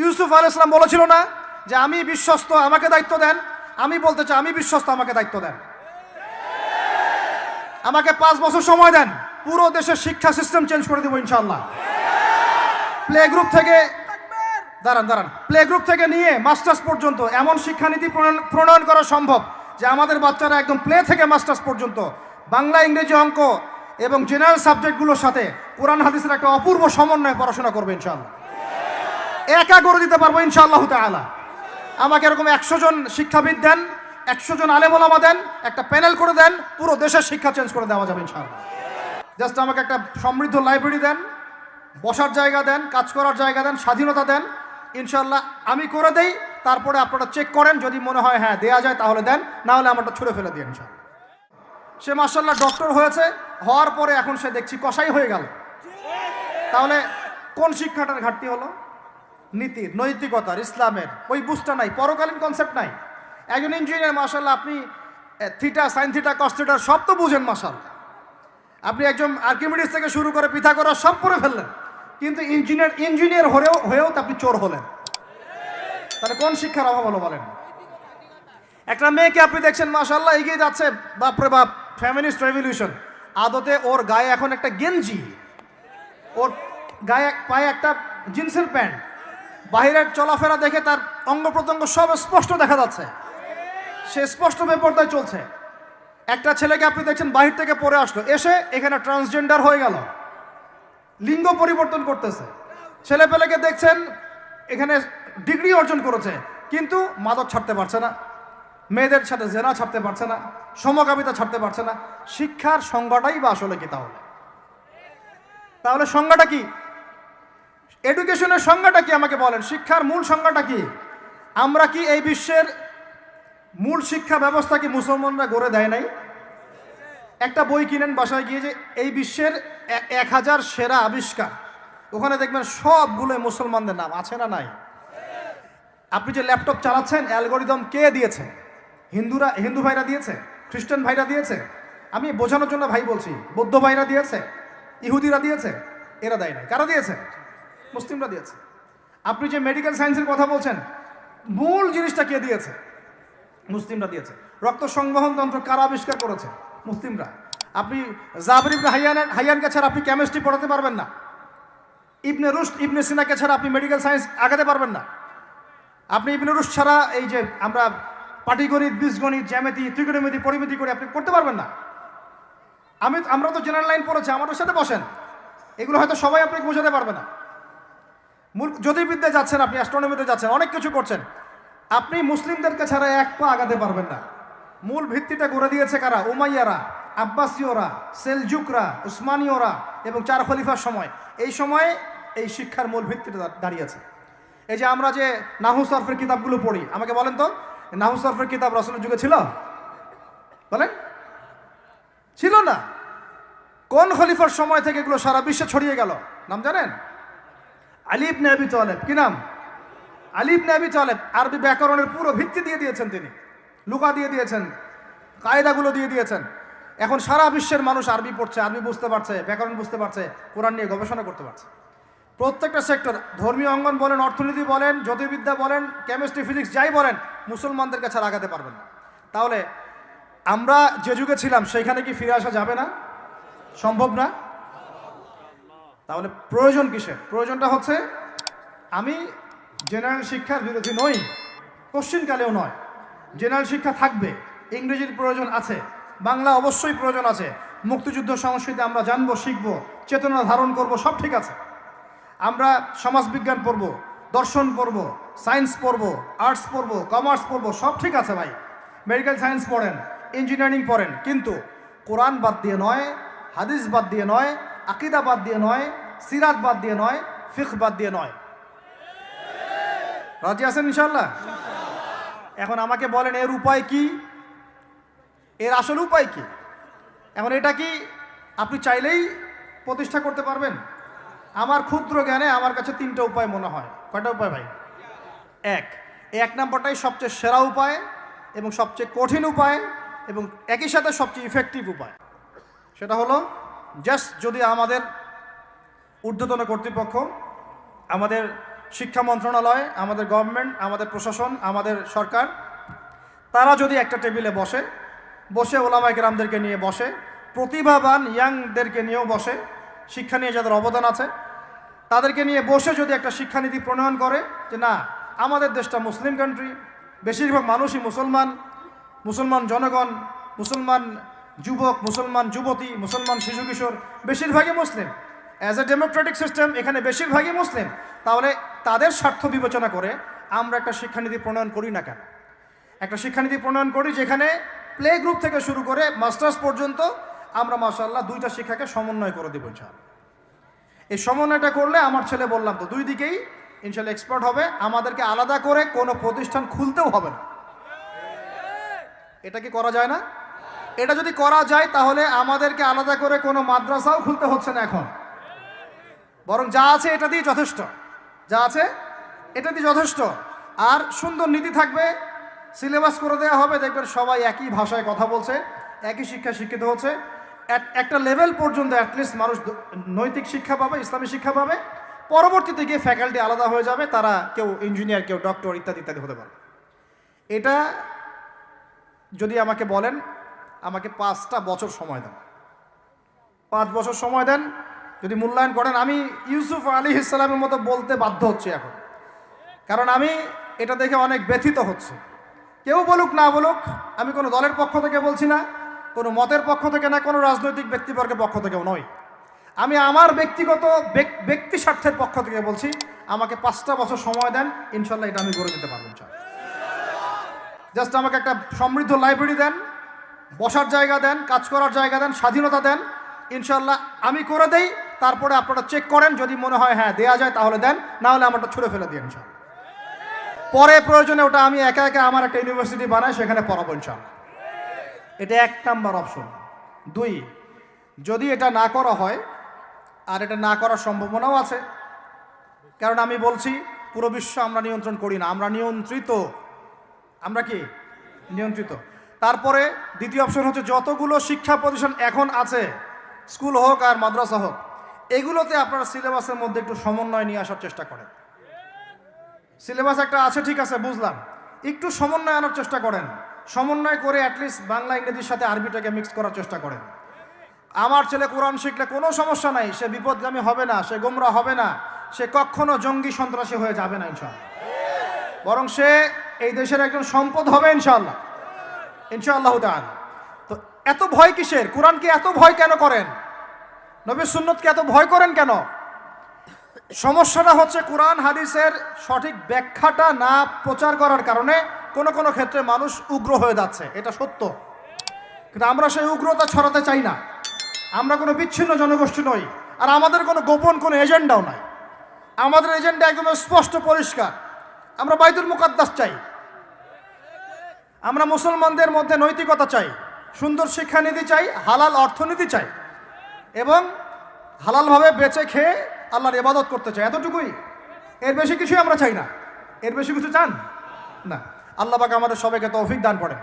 ইউসুফ আলাইহিস সালাম বলেছিল না যে আমি বিশ্বস্ত, আমাকে দায়িত্ব দেন? আমি বলতে চাই আমি বিশ্বস্ত, আমাকে দায়িত্ব দেন। আমাকে 5 বছর সময় দেন, পুরো দেশের শিক্ষা সিস্টেম চেঞ্জ করে দেবো ইনশাআল্লাহ। প্লে গ্রুপ থেকে প্লে গ্রুপ থেকে নিয়ে মাস্টার্স পর্যন্ত এমন শিক্ষানীতি প্রণয়ন করা সম্ভব যে আমাদের বাচ্চারা একদম প্লে থেকে মাস্টার্স পর্যন্ত বাংলা, ইংরেজি, অঙ্ক এবং জেনারেল সাবজেক্টগুলোর সাথে কোরআন হাদিসের একটা অপূর্ব সমন্বয়ে পড়াশোনা করবে ইনশাআল্লাহ। একা করে দিতে পারবো ইনশাআল্লাহ তাআলা। আমাকে এরকম 100 জন শিক্ষাবিদ দেন, 100 জন আলেম ওলামা দেন, একটা প্যানেল করে দেন, পুরো দেশের শিক্ষা চেঞ্জ করে দেওয়া যাবে ইনশাআল্লাহ। জাস্ট আমাকে একটা সমৃদ্ধ লাইব্রেরি দেন, বসার জায়গা দেন, কাজ করার জায়গা দেন, স্বাধীনতা দেন, ইনশাআল্লাহ আমি করে দেই। তারপরে আপনারা চেক করেন, যদি মনে হয় হ্যাঁ দেয়া যায় তাহলে দেন, না হলে আমারটা ছুঁড়ে ফেলে দিন ইনশাআল্লাহ। সে মাশাআল্লাহ ডক্টর হয়েছে, হওয়ার পরে এখন সে দেখছি কসাই হয়ে গেল। তাহলে কোন শিক্ষাটার ঘাটতি হলো? নীতির, নৈতিকতার, ইসলামের ওই বুঝটা নাই, পরকালীন কনসেপ্ট নাই। একজন ইঞ্জিনিয়ার মাশাআল্লাহ, আপনি theta, sine theta, cos theta সব তো বুঝেন মাশাআল্লাহ। আপনি একজন আর্কিমিডিস থেকে শুরু করে পিথাগোরাস সব পড়ে ফেললেন, কিন্তু ইঞ্জিনিয়ার হয়েও তো আপনি চোর হলেন। তাহলে কোন শিক্ষার অভাব হলো বলেন? একটা মেয়েকে আপনি দেখছেন মাশাআল্লাহ এগিয়ে যাচ্ছে, বাপরে বাপ, ফেমিনিস্ট রেভলিউশন। আদতে ওর গায়ে এখন একটা গেঞ্জি, ওর গায়ে পায়ে একটা জিন্সের প্যান্ট, বাহিরের চলাফেরা দেখে তার অঙ্গ প্রত্যঙ্গ সব স্পষ্ট দেখা যাচ্ছে, সে স্পষ্ট বেপরদায় চলছে। একটা ছেলেকে আপনি দেখছেন বাহির থেকে পড়ে আসলো, এসে এখানে ট্রান্সজেন্ডার হয়ে গেল, লিঙ্গ পরিবর্তন করতেছে। ছেলেপেলেকে দেখছেন এখানে ডিগ্রি অর্জন করেছে, কিন্তু মাদক ছাড়তে পারছে না, মেয়েদের সাথে জেনা ছাড়তে পারছে না, সমকামিতা ছাড়তে পারছে না। শিক্ষার সংজ্ঞাটাই বা আসলে কি? তাহলে সংজ্ঞাটা কি? এডুকেশনের সংজ্ঞাটা কি আমাকে বলেন? শিক্ষার মূল সংজ্ঞাটা কি? আমরা কি এই বিশ্বের মূল শিক্ষা ব্যবস্থা কি মুসলমানরা গড়ে দেয় নাই? একটা বই কিনেন বাসায় গিয়ে, যে এই বিশ্বের 1000 সেরা আবিষ্কার, ওখানে দেখবেন সবগুলো মুসলমানদের নাম আছে না নাই? আপনি যে ল্যাপটপ চালাচ্ছেন, অ্যালগোরিদম কে দিয়েছে? হিন্দু ভাইরা দিয়েছে, খ্রিস্টান ভাইরা দিয়েছে। আমি বোঝানোর জন্য ভাই বলছি, বৌদ্ধ ভাইরা দিয়েছে, ইহুদিরা দিয়েছে, এরা দেয় নাই। কারা দিয়েছে? মুসলিমরা দিয়েছে। আপনি যে মেডিকেল সায়েন্সের কথা বলছেন, মূল জিনিসটা কে দিয়েছে? মুসলিমরা দিয়েছে। রক্ত সংবহন তন্ত্র কারা আবিষ্কার করেছে? মুসলিমরা। আপনি জাবির ইবনে হাইয়ানকে ছাড়া আপনি কেমিস্ট্রি পড়াতে পারবেন না। ইবনে রুশদ, ইবনে সিনাকে ছাড়া আপনি মেডিকেল সায়েন্স আগাতে পারবেন না। আপনি ইবনে রুশদ ছাড়া এই যে আমরা পাটিগণিত, বীজগণিত, জ্যামিতি, ত্রিকোণমিতি, পরিমিতি করে আপনি করতে পারবেন না। আমরা তো জেনারেল লাইন পড়েছি, আমাদের সাথে বসেন, এগুলো হয়তো সবাই আপনাকে বোঝাতে পারবে না। জ্যোতির্বিদ্যায় যাচ্ছেন, আপনি অ্যাস্ট্রোনমিতে যাচ্ছেন, অনেক কিছু করছেন, আপনি মুসলিমদেরকে ছাড়া এক পা আগাতে পারবেন না। মূল ভিত্তিটা গড়ে দিয়েছে কারা? উমাইয়ারা, আব্বাসীয়রা, সেলজুকরা, উসমানীয়রা এবং 4 খলিফার সময়। এই সময়ে এই শিক্ষার মূল ভিত্তিটা দাঁড়িয়েছে। এই যে আমরা যে নাহু সরফের কিতাবগুলো পড়ি, আমাকে বলেন তো, নাহু সরফের কিতাব রাসূলের যুগে ছিল? বলেন, ছিল না। কোন খলিফার সময় থেকে এগুলো সারা বিশ্বে ছড়িয়ে গেল? নাম জানেন? আলী ইবনে আবি তালেব। কি নাম? আলী ইবনে আবি তালেব। আরবি ব্যাকরণের পুরো ভিত্তি দিয়ে দিয়েছেন তিনি, লুকা দিয়ে দিয়েছেন, কায়দাগুলো দিয়ে দিয়েছেন। এখন সারা বিশ্বের মানুষ আরবি পড়ছে, আরবি বুঝতে পারছে, ব্যাকরণ বুঝতে পারছে, কোরআন নিয়ে গবেষণা করতে পারছে। প্রত্যেকটা সেক্টর, ধর্মীয় অঙ্গন বলেন, অর্থনীতি বলেন, জ্যোতির্বিদ্যা বলেন, কেমিস্ট্রি, ফিজিক্স যাই বলেন, মুসলমানদের কাছে আগাতে পারবেন না। তাহলে আমরা যে যুগে ছিলাম সেইখানে কি ফিরে আসা যাবে না? সম্ভব না। তাহলে প্রয়োজন কিসের? প্রয়োজনটা হচ্ছে, আমি জেনারেল শিক্ষার বিরোধী নই, কোশ্চিনকালেও নয়। জেনারেল শিক্ষা থাকবে, ইংরেজির প্রয়োজন আছে, বাংলা অবশ্যই প্রয়োজন আছে, মুক্তিযুদ্ধ সংস্কৃতি আমরা জানবো, শিখবো, চেতনা ধারণ করব, সব ঠিক আছে। আমরা সমাজবিজ্ঞান পড়ব, দর্শন পড়ব, সায়েন্স পড়ব, আর্টস পড়ব, কমার্স পড়ব, সব ঠিক আছে ভাই। মেডিকেল সায়েন্স পড়েন, ইঞ্জিনিয়ারিং পড়েন, কিন্তু কোরআন বাদ দিয়ে নয়, হাদিস বাদ দিয়ে নয়, আকিদা বাদ দিয়ে নয়, সিরাত বাদ দিয়ে নয়, ফিকহ বাদ দিয়ে নয়। রাজি আছেন ইনশাআল্লাহ? এখন আমাকে বলেন, এর উপায় কি? এর আসল উপায় কি? এখন এটা কি আপনি চাইলেই প্রতিষ্ঠা করতে পারবেন? আমার ক্ষুদ্র জ্ঞানে আমার কাছে 3টা উপায় মনে হয়। কয়টা উপায় ভাই? এক নম্বরটাই সবচেয়ে সেরা উপায় এবং সবচেয়ে কঠিন উপায় এবং একই সাথে সবচেয়ে ইফেক্টিভ উপায়। সেটা হলো, জাস্ট যদি আমাদের ঊর্ধ্বতন কর্তৃপক্ষ, আমাদের শিক্ষা মন্ত্রণালয়, আমাদের গভর্নমেন্ট, আমাদের প্রশাসন, আমাদের সরকার, তারা যদি একটা টেবিলে বসে ওলামায়ে কেরামদেরকে নিয়ে বসে, প্রতিভাবান ইয়াংদেরকে নিয়েও বসে, শিক্ষা নিয়ে যাদের অবদান আছে তাদেরকে নিয়ে বসে যদি একটা শিক্ষানীতি প্রণয়ন করে যে না, আমাদের দেশটা মুসলিম কান্ট্রি, বেশিরভাগ মানুষই মুসলমান জনগণ, মুসলমান যুবক, মুসলমান যুবতী, মুসলমান শিশু কিশোর বেশিরভাগই মুসলিম, অ্যাজ এ ডেমোক্রেটিক সিস্টেম এখানে বেশিরভাগই মুসলিম, তাহলে তাদের স্বার্থ বিবেচনা করে আমরা একটা শিক্ষানীতি প্রণয়ন করি না কেন? একটা শিক্ষানীতি প্রণয়ন করি যেখানে প্লে গ্রুপ থেকে শুরু করে মাস্টার্স পর্যন্ত আমরা মাশাআল্লাহ 2টা শিক্ষাকে সমন্বয় করে দেবো ইনশাআল্লাহ। এই সমন্বয়টা করলে আমার ছেলে বললাম তো 2 দিকেই ইনশাআল্লাহ এক্সপার্ট হবে। আমাদেরকে আলাদা করে কোনো প্রতিষ্ঠান খুলতেও হবে না। এটা কি করা যায় না? এটা যদি করা যায় তাহলে আমাদেরকে আলাদা করে কোনো মাদ্রাসাও খুলতে হচ্ছে না এখন, বরং যা আছে এটা দিয়ে যথেষ্ট, যা আছে এটা দিয়ে যথেষ্ট। আর সুন্দর নীতি থাকবে, সিলেবাস করে দেওয়া হবে, দেখবেন সবাই একই ভাষায় কথা বলছে, একই শিক্ষায় শিক্ষিত হচ্ছে, একটা লেভেল পর্যন্ত অ্যাটলিস্ট মানুষ নৈতিক শিক্ষা পাবে, ইসলামী শিক্ষা পাবে। পরবর্তীতে গিয়ে ফ্যাকাল্টি আলাদা হয়ে যাবে, তারা কেউ ইঞ্জিনিয়ার, কেউ ডক্টর ইত্যাদি ইত্যাদি হতে পারে। এটা যদি আমাকে বলেন, আমাকে 5টা বছর সময় দেন, 5 বছর সময় দেন, যদি মূল্যায়ন করেন, আমি ইউসুফ আলাইহিস সালামের মতো বলতে বাধ্য হচ্ছি এখন, কারণ আমি এটা দেখে অনেক ব্যথিত হচ্ছে। কেউ বলুক না বলুক, আমি কোনো দলের পক্ষ থেকে বলছি না, কোনো মতের পক্ষ থেকে না, কোনো রাজনৈতিক ব্যক্তিবর্গের পক্ষ থেকেও নয়, আমি আমার ব্যক্তিগত ব্যক্তি স্বার্থের পক্ষ থেকে বলছি, আমাকে 5টা বছর সময় দেন, ইনশাল্লাহ এটা আমি গড়ে দিতে পারবো। জাস্ট আমাকে একটা সমৃদ্ধ লাইব্রেরি দেন, বসার জায়গা দেন, কাজ করার জায়গা দেন, স্বাধীনতা দেন, ইনশাল্লাহ আমি করে দেই। তারপরে আপনারা চেক করেন, যদি মনে হয় হ্যাঁ দেয়া যায় তাহলে দেন, না হলে আমারটা ছুঁড়ে ফেলে দিন ইনশাল্লাহ। পরে প্রয়োজনে ওটা আমি একা একা আমার একটা ইউনিভার্সিটি বানাই, সেখানে পড়াবো ইনশাল্লাহ। এটা 1 নাম্বার অপশন। 2, যদি এটা না করা হয়, আর এটা না করার সম্ভাবনাও আছে, কারণ আমি বলছি পুরো বিশ্ব আমরা নিয়ন্ত্রণ করি না, আমরা নিয়ন্ত্রিত। আমরা কি নিয়ন্ত্রিত? তারপরে দ্বিতীয় অপশন হচ্ছে, যতগুলো শিক্ষা প্রতিষ্ঠান এখন আছে, স্কুল হোক আর মাদ্রাসা হোক, এগুলোতে আপনারা সিলেবাসের মধ্যে একটু সমন্বয় নিয়ে আসার চেষ্টা করেন। সিলেবাস একটা আছে, ঠিক আছে, বুঝলাম, একটু সমন্বয় আনার চেষ্টা করেন। সমন্বয় করে অ্যাটলিস্ট বাংলা ইংরেজির সাথে আরবিটাকে মিক্স করার চেষ্টা করেন। আমার ছেলে কোরআন শিখলে কোনো সমস্যা নাই, সে বিপদগামী হবে না, সে গোমরা হবে না, সে কখনো জঙ্গি সন্ত্রাসী হয়ে যাবে না ইনশাআল্লাহ, বরং সে এই দেশের একজন সম্পদ হবে ইনশাআল্লাহ, ইনশাআল্লাহু তাআলা। তো এত ভয় কিসের? কোরআনকে এত ভয় কেন করেন? নবীর সুন্নতকে এত ভয় করেন কেন? সমস্যাটা হচ্ছে কোরআন হাদিসের সঠিক ব্যাখ্যাটা না প্রচার করার কারণে কোনো ক্ষেত্রে মানুষ উগ্র হয়ে যাচ্ছে, এটা সত্য। কিন্তু আমরা সেই উগ্রতা ছড়াতে চাই না, আমরা কোনো বিচ্ছিন্ন জনগোষ্ঠী নই, আর আমাদের কোনো গোপন কোনো এজেন্ডাও নাই। আমাদের এজেন্ডা একদম স্পষ্ট পরিষ্কার, আমরা বাইতুল মুকাদ্দাস চাই, আমরা মুসলমানদের মধ্যে নৈতিকতা চাই, সুন্দর শিক্ষানীতি চাই, হালাল অর্থনীতি চাই, এবং হালালভাবে বেঁচে খেয়ে আল্লাহর ইবাদত করতে চাই, এতটুকুই। এর বেশি কিছুই আমরা চাই না। এর বেশি কিছু চান না? আল্লাহ পাক আমাদের সবাইকে তৌফিক দান করেন।